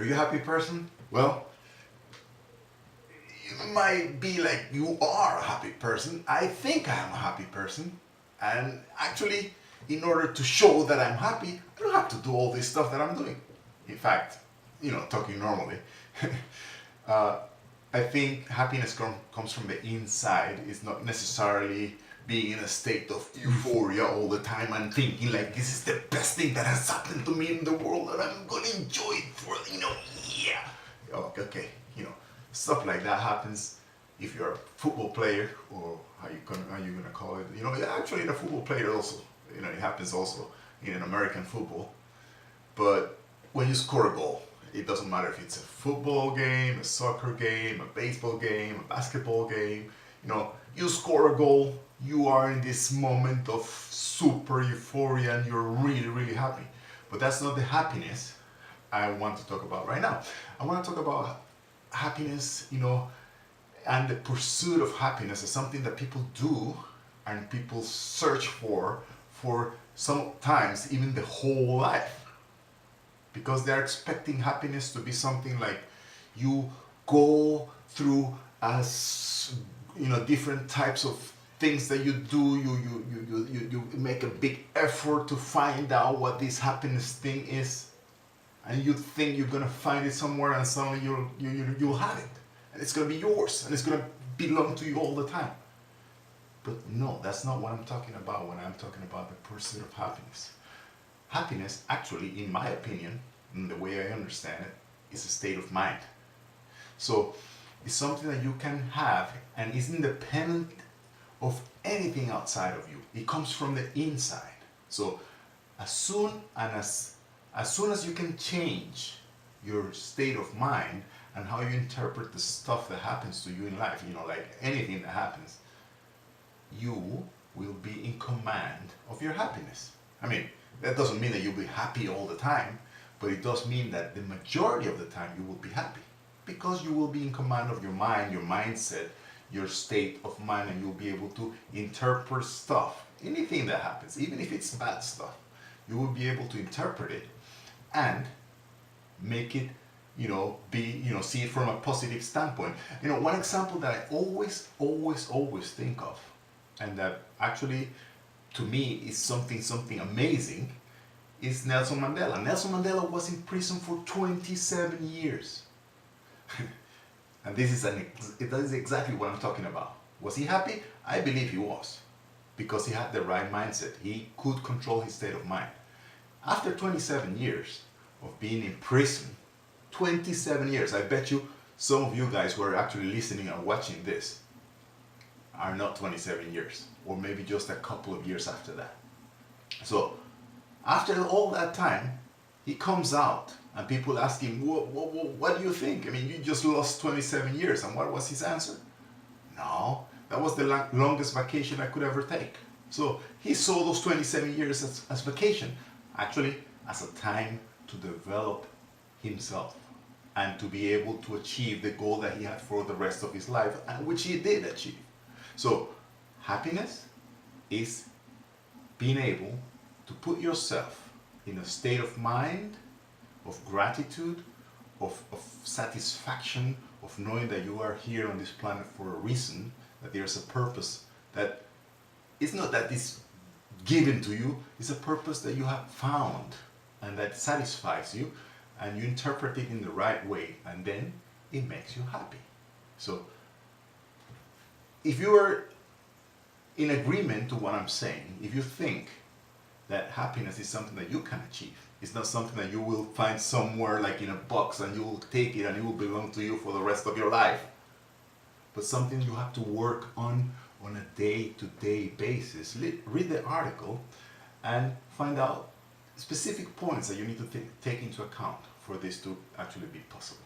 Are you a happy person? Well, you might be like you are a happy person. I think I'm a happy person. And actually, in order to show that I'm happy, I don't have to do all this stuff that I'm doing. In fact, talking normally, uh, I think happiness comes from the inside. It's not necessarily being in a state of euphoria all the time and thinking like this is the best thing that has happened to me in the world and I'm gonna enjoy it for yeah. Okay, stuff like that happens if you're a football player or how you gonna call it. Actually, a football player also. It happens also in an American football. But when you score a goal, it doesn't matter if it's a football game, a soccer game, a baseball game, a basketball game. You score a goal, you are in this moment of super euphoria and you're really, really happy. But that's not the happiness I want to talk about right now. I want to talk about happiness, and the pursuit of happiness is something that people do and people search for sometimes even the whole life, because they're expecting happiness to be something like you go through as different types of things that you do. You make a big effort to find out what this happiness thing is, and you think you're gonna find it somewhere, and suddenly you'll have it, and it's gonna be yours, and it's gonna belong to you all the time. But no, that's not what I'm talking about when I'm talking about the pursuit of happiness. Happiness, actually, in my opinion, and the way I understand it, is a state of mind. So it's something that you can have and is independent of anything outside of you. It comes from the inside. So as soon as you can change your state of mind and how you interpret the stuff that happens to you in life, like anything that happens, you will be in command of your happiness. I mean, that doesn't mean that you'll be happy all the time, but it does mean that the majority of the time you will be happy because you will be in command of your mind, your mindset, your state of mind, and you'll be able to interpret stuff. Anything that happens, even if it's bad stuff, you will be able to interpret it and make it, see it from a positive standpoint. One example that I always think of, and that actually to me is something amazing, is Nelson Mandela. Nelson Mandela was in prison for 27 years. And that is exactly what I'm talking about. Was he happy? I believe he was, because he had the right mindset. He could control his state of mind. After 27 years of being in prison, 27 years, I bet you some of you guys who are actually listening and watching this are not 27 years, or maybe just a couple of years after that. So after all that time, he comes out and people ask him, what do you think? I mean, you just lost 27 years. And what was his answer? No, that was the longest vacation I could ever take. So he saw those 27 years as vacation, actually as a time to develop himself and to be able to achieve the goal that he had for the rest of his life, and which he did achieve. So happiness is being able to put yourself in a state of mind, of gratitude, of satisfaction, of knowing that you are here on this planet for a reason, that there's a purpose, that it's not that it's given to you, it's a purpose that you have found and that satisfies you, and you interpret it in the right way, and then it makes you happy. So if you are in agreement to what I'm saying, if you think that happiness is something that you can achieve, it's not something that you will find somewhere like in a box and you will take it and it will belong to you for the rest of your life, but something you have to work on a day-to-day basis. Read the article and find out specific points that you need to take into account for this to actually be possible.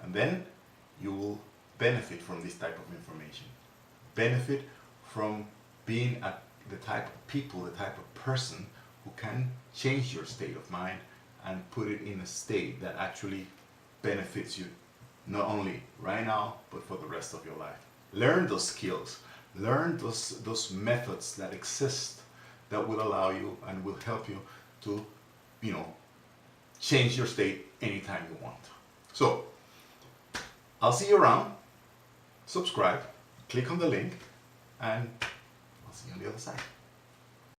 And then you will benefit from this type of information. Benefit from being the type of people, the type of person who can change your state of mind and put it in a state that actually benefits you, not only right now, but for the rest of your life. Learn those skills, learn those methods that exist that will allow you and will help you to, change your state anytime you want. So, I'll see you around. Subscribe, click on the link, and I'll see you on the other side.